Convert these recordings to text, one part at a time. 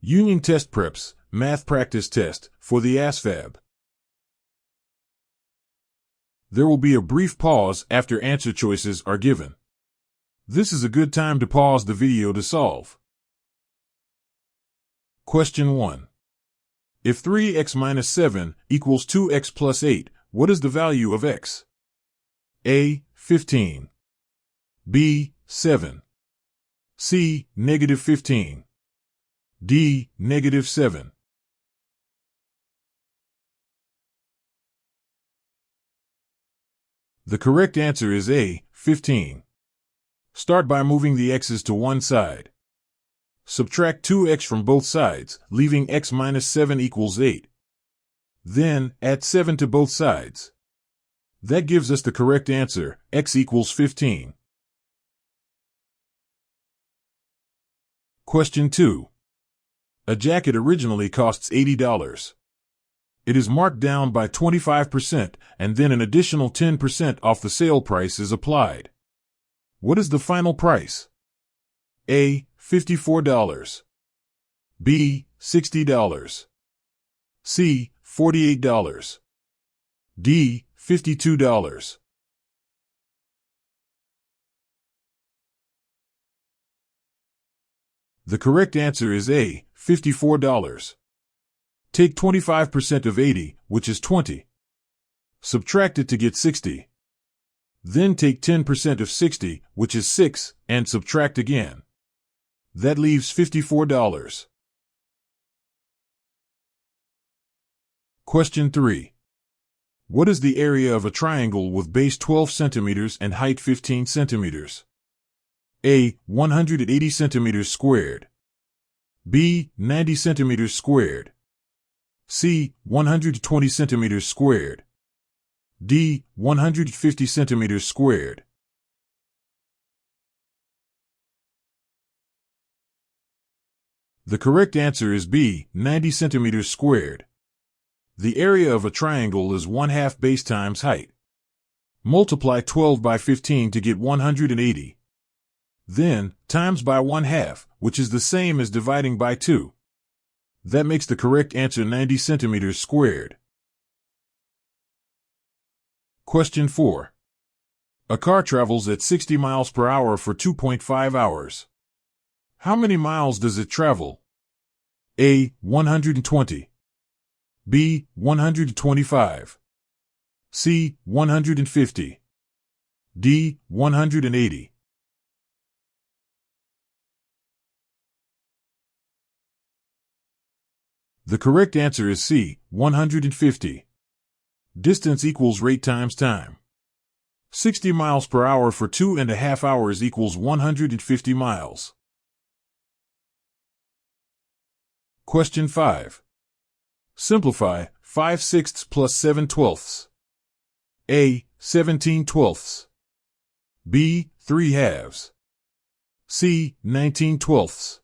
Union Test Preps, Math Practice Test, for the ASVAB. There will be a brief pause after answer choices are given. This is a good time to pause the video to solve. Question 1. If 3x minus 7 equals 2x plus 8, what is the value of x? A. 15. B. 7. C. Negative 15. D. Negative 7. The correct answer is A. 15. Start by moving the x's to one side. Subtract 2x from both sides, leaving x minus 7 equals 8. Then, add 7 to both sides. That gives us the correct answer, x equals 15. Question 2. A jacket originally costs $80. It is marked down by 25%, and then an additional 10% off the sale price is applied. What is the final price? A. $54. B. $60. C. $48. D. $52. The correct answer is A. $54. Take 25% of 80, which is 20. Subtract it to get 60. Then take 10% of 60, which is 6, and subtract again. That leaves $54. Question 3. What is the area of a triangle with base 12 centimeters and height 15 centimeters? A. 180 centimeters squared. B. 90 centimeters squared. C. 120 centimeters squared. D. 150 centimeters squared. The correct answer is B. 90 centimeters squared. The area of a triangle is 1/2 base times height. Multiply 12 by 15 to get 180. Then, times by 1/2, which is the same as dividing by 2. That makes the correct answer 90 centimeters squared. Question 4. A car travels at 60 miles per hour for 2.5 hours. How many miles does it travel? A. 120. B. 125. C. 150. D. 180. The correct answer is C. 150. Distance equals rate times time. 60 miles per hour for 2.5 hours equals 150 miles. Question 5. Simplify 5/6 plus 7/12. A. 17/12. B. 3/2. C. 19/12.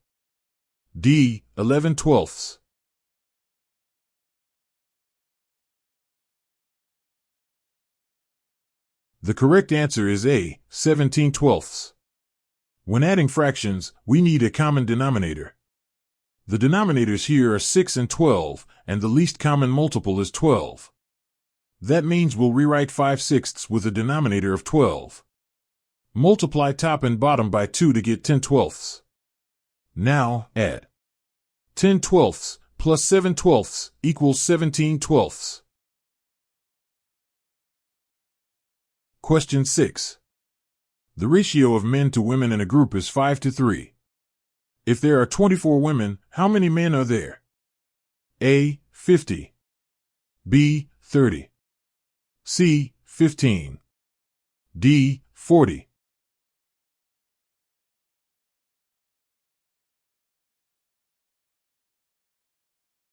D. 11/12. The correct answer is A. 17/12. When adding fractions, we need a common denominator. The denominators here are 6 and 12, and the least common multiple is 12. That means we'll rewrite 5/6 with a denominator of 12. Multiply top and bottom by 2 to get 10/12. Now, add 10/12 plus 7/12 equals 17/12. Question 6. The ratio of men to women in a group is 5:3. If there are 24 women, how many men are there? A. 50. B. 30. C. 15. D. 40.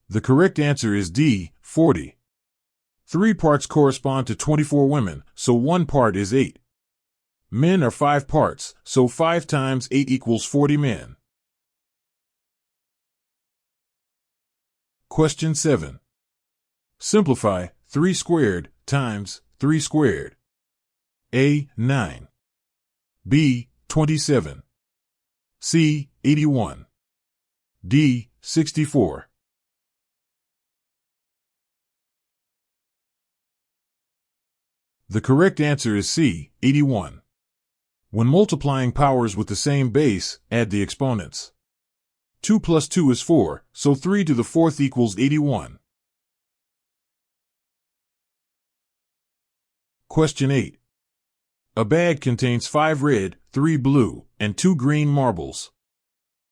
The correct answer is D. 40. 3 parts correspond to 24 women, so 1 part is 8. Men are 5 parts, so 5 times 8 equals 40 men. Question 7. Simplify 3 squared times 3 squared. A. 9. B. 27. C. 81. D. 64. The correct answer is C, 81. When multiplying powers with the same base, add the exponents. 2 plus 2 is 4, so 3 to the fourth equals 81. Question 8. A bag contains 5 red, 3 blue, and 2 green marbles.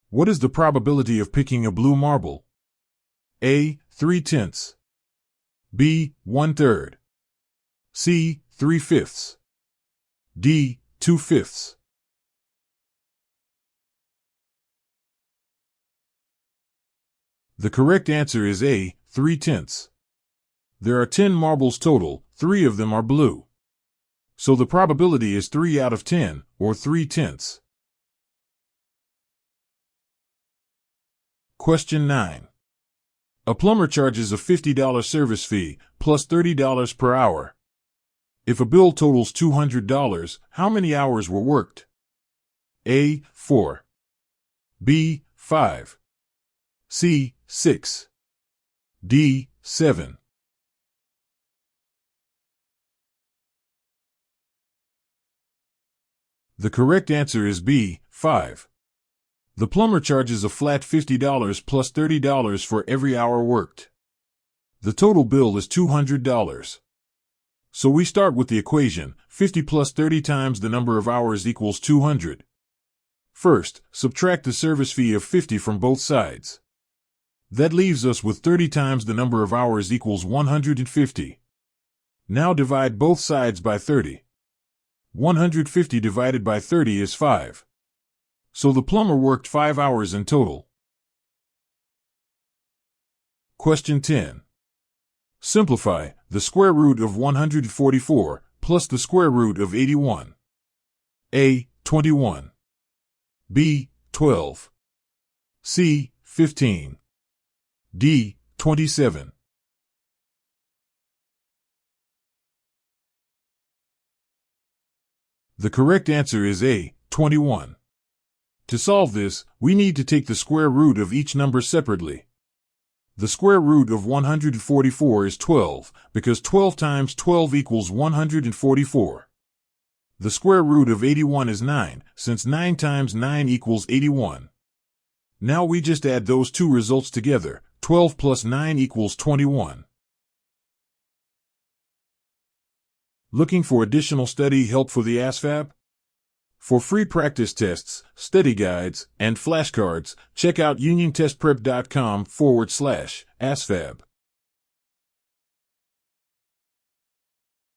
What is the probability of picking a blue marble? A, 3/10. B, 1/3. C, 3/5. D, 2/5. The correct answer is A, 3/10. There are 10 marbles total, 3 of them are blue. So the probability is 3 out of 10, or 3/10. Question 9. A plumber charges a $50 service fee, plus $30 per hour. If a bill totals $200, how many hours were worked? A, 4. B, 5. C, 6. D, 7. The correct answer is B, 5. The plumber charges a flat $50 plus $30 for every hour worked. The total bill is $200. So we start with the equation, 50 plus 30 times the number of hours equals 200. First, subtract the service fee of 50 from both sides. That leaves us with 30 times the number of hours equals 150. Now divide both sides by 30. 150 divided by 30 is 5. So the plumber worked 5 hours in total. Question 10. Simplify the square root of 144 plus the square root of 81. A, 21. B, 12. C, 15. D, 27. The correct answer is A, 21. To solve this, we need to take the square root of each number separately. The square root of 144 is 12, because 12 times 12 equals 144. The square root of 81 is 9, since 9 times 9 equals 81. Now we just add those two results together. 12 plus 9 equals 21. Looking for additional study help for the ASVAB? For free practice tests, study guides, and flashcards, check out uniontestprep.com/ASVAB.